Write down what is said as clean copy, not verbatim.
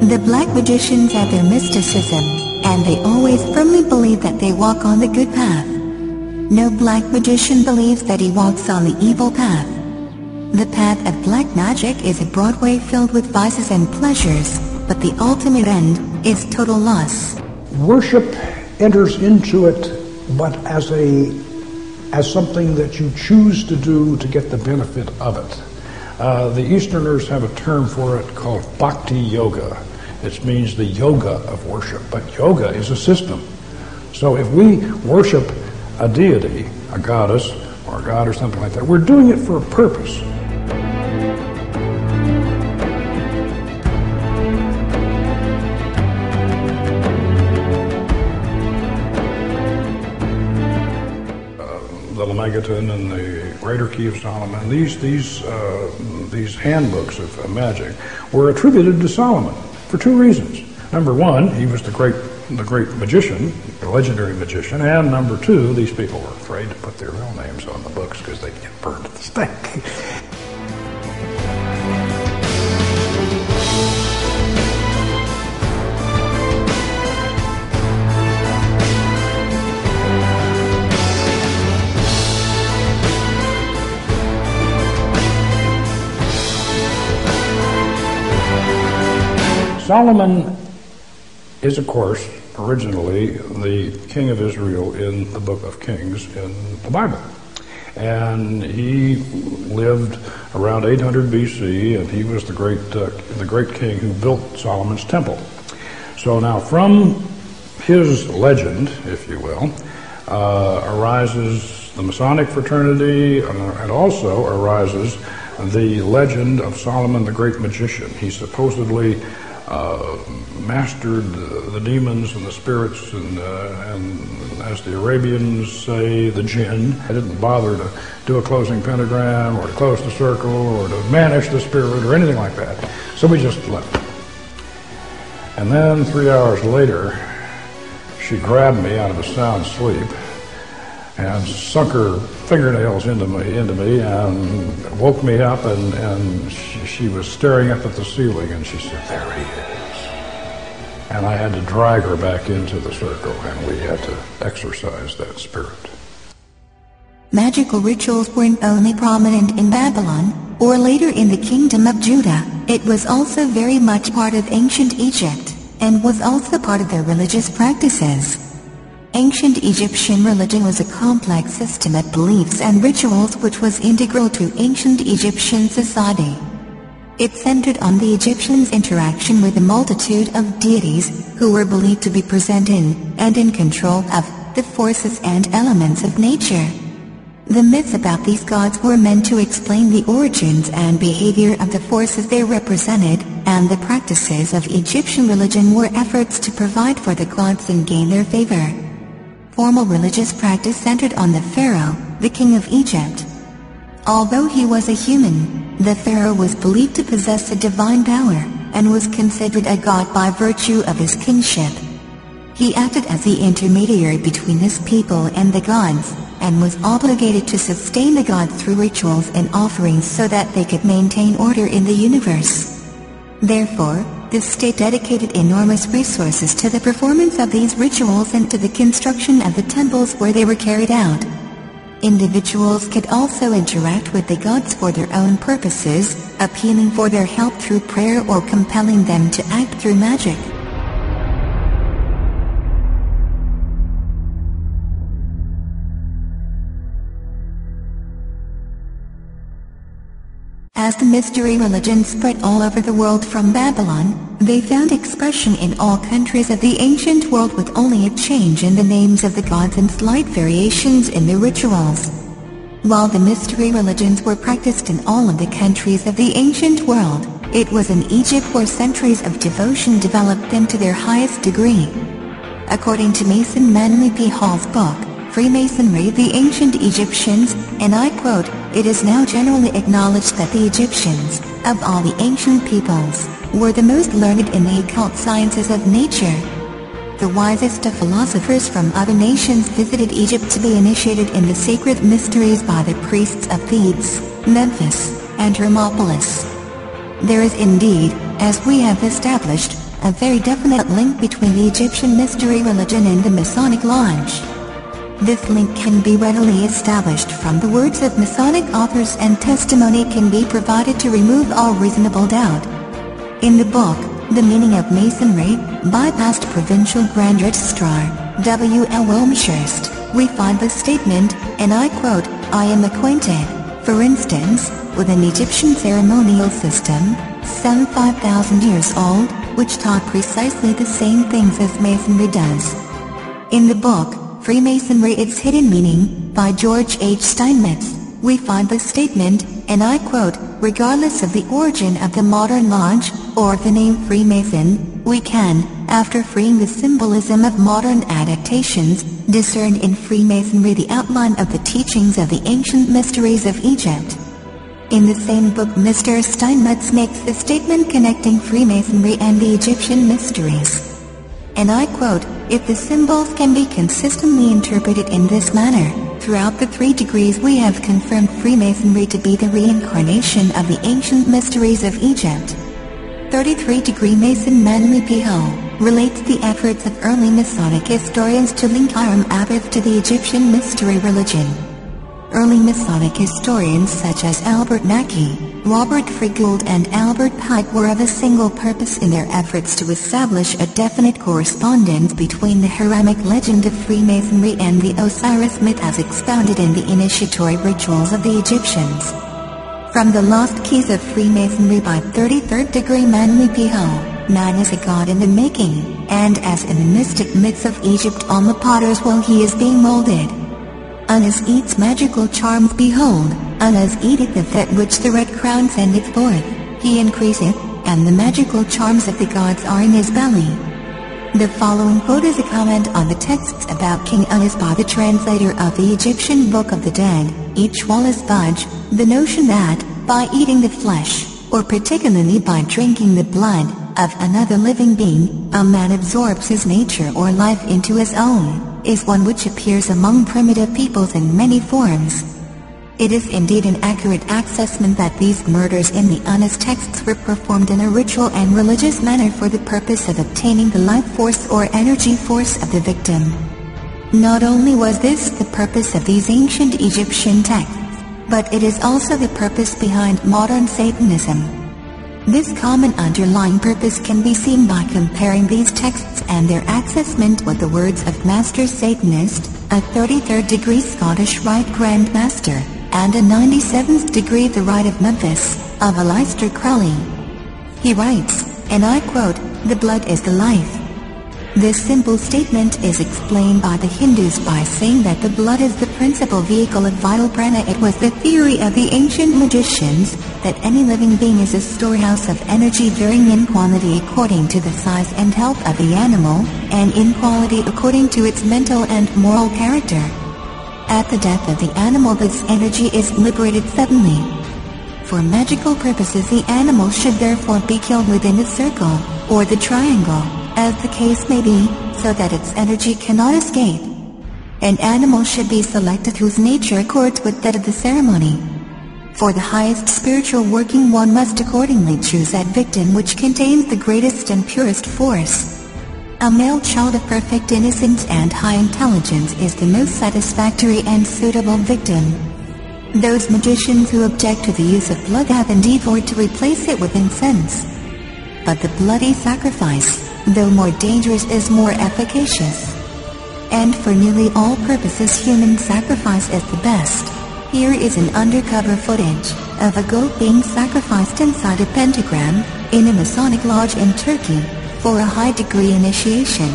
The black magicians have their mysticism, and they always firmly believe that they walk on the good path. No black magician believes that he walks on the evil path. The path of black magic is a broad way filled with vices and pleasures, but the ultimate end is total loss. Worship enters into it, but as something that you choose to do to get the benefit of it. The Easterners have a term for it called bhakti yoga. It means the yoga of worship, but yoga is a system. So if we worship a deity, a goddess, or a god or something like that, we're doing it for a purpose. The Lemegeton and the Greater Key of Solomon, these handbooks of magic were attributed to Solomon for two reasons. Number one, he was the great magician, the legendary magician, and number two, these people were afraid to put their real names on the books because they'd get burned at the stake. Solomon is, of course, originally the king of Israel in the book of Kings in the Bible. And he lived around 800 BC, and he was the great king who built Solomon's temple. So now from his legend, if you will, arises the Masonic fraternity, and also arises the legend of Solomon the great magician. He supposedly mastered the demons and the spirits, and as the Arabians say, the jinn. I didn't bother to do a closing pentagram or to close the circle or to banish the spirit or anything like that. So we just left. And then 3 hours later, she grabbed me out of a sound sleep and sunk her fingernails into me and woke me up, and she was staring up at the ceiling, and she said, "There he is." And I had to drag her back into the circle, and we had to exorcise that spirit. Magical rituals weren't only prominent in Babylon, or later in the Kingdom of Judah. It was also very much part of ancient Egypt, and was also part of their religious practices. Ancient Egyptian religion was a complex system of beliefs and rituals which was integral to ancient Egyptian society. It centered on the Egyptians' interaction with a multitude of deities who were believed to be present in and in control of the forces and elements of nature. The myths about these gods were meant to explain the origins and behavior of the forces they represented, and the practices of Egyptian religion were efforts to provide for the gods and gain their favor. Formal religious practice centered on the pharaoh, the king of Egypt. Although he was a human, the pharaoh was believed to possess a divine power, and was considered a god by virtue of his kingship. He acted as the intermediary between his people and the gods, and was obligated to sustain the gods through rituals and offerings so that they could maintain order in the universe. Therefore, the state dedicated enormous resources to the performance of these rituals and to the construction of the temples where they were carried out. Individuals could also interact with the gods for their own purposes, appealing for their help through prayer or compelling them to act through magic. As the mystery religion spread all over the world from Babylon, they found expression in all countries of the ancient world with only a change in the names of the gods and slight variations in the rituals. While the mystery religions were practiced in all of the countries of the ancient world, it was in Egypt where centuries of devotion developed them to their highest degree. According to Mason Manly P. Hall's book, Freemasonry, the Ancient Egyptians, and I quote, "It is now generally acknowledged that the Egyptians, of all the ancient peoples, were the most learned in the occult sciences of nature. The wisest of philosophers from other nations visited Egypt to be initiated in the sacred mysteries by the priests of Thebes, Memphis, and Hermopolis. There is indeed, as we have established, a very definite link between the Egyptian mystery religion and the Masonic Lodge. This link can be readily established from the words of Masonic authors, and testimony can be provided to remove all reasonable doubt. In the book, The Meaning of Masonry, by past Provincial Grand Registrar, W.L. Wilmshurst, we find the statement, and I quote, "I am acquainted, for instance, with an Egyptian ceremonial system, some 5,000 years old, which taught precisely the same things as Masonry does." In the book, Freemasonry: Its Hidden Meaning, by George H. Steinmetz, we find the statement, and I quote, "Regardless of the origin of the modern lodge, or the name Freemason, we can, after freeing the symbolism of modern adaptations, discern in Freemasonry the outline of the teachings of the ancient mysteries of Egypt." In the same book, Mr. Steinmetz makes the statement connecting Freemasonry and the Egyptian mysteries. And I quote, "If the symbols can be consistently interpreted in this manner, throughout the 3 degrees we have confirmed Freemasonry to be the reincarnation of the ancient mysteries of Egypt." 33-degree Mason Manly P. Hull relates the efforts of early Masonic historians to link Hiram Abiff to the Egyptian mystery religion. Early Masonic historians such as Albert Mackey, Robert Fregould and Albert Pike were of a single purpose in their efforts to establish a definite correspondence between the Hiramic legend of Freemasonry and the Osiris myth as expounded in the initiatory rituals of the Egyptians. From the Lost Keys of Freemasonry by 33rd degree Manly P. Hull, man is a god in the making, and as in the mystic myths of Egypt on the potter's wheel he is being molded. Unas eats magical charms, behold, Unas eateth of that which the red crown sendeth forth, he increaseth, and the magical charms of the gods are in his belly. The following quote is a comment on the texts about King Unas by the translator of the Egyptian Book of the Dead, Each Wallace Budge, the notion that, by eating the flesh, or particularly by drinking the blood, of another living being, a man absorbs his nature or life into his own, is one which appears among primitive peoples in many forms. It is indeed an accurate assessment that these murders in the Unas texts were performed in a ritual and religious manner for the purpose of obtaining the life force or energy force of the victim. Not only was this the purpose of these ancient Egyptian texts, but it is also the purpose behind modern Satanism. This common underlying purpose can be seen by comparing these texts and their assessment with the words of Master Satanist, a 33rd degree Scottish Rite Grand Master, and a 97th degree the Rite of Memphis, of Aleister Crowley. He writes, and I quote, "The blood is the life." This simple statement is explained by the Hindus by saying that the blood is the principal vehicle of vital prana. It was the theory of the ancient magicians that any living being is a storehouse of energy varying in quantity according to the size and health of the animal, and in quality according to its mental and moral character. At the death of the animal, this energy is liberated suddenly. For magical purposes, the animal should therefore be killed within the circle, or the triangle, as the case may be, so that its energy cannot escape. An animal should be selected whose nature accords with that of the ceremony. For the highest spiritual working, one must accordingly choose that victim which contains the greatest and purest force. A male child of perfect innocence and high intelligence is the most satisfactory and suitable victim. Those magicians who object to the use of blood have endeavored to replace it with incense. But the bloody sacrifice, though more dangerous, is more efficacious. And for nearly all purposes human sacrifice is the best. Here is an undercover footage of a goat being sacrificed inside a pentagram in a Masonic lodge in Turkey for a high degree initiation.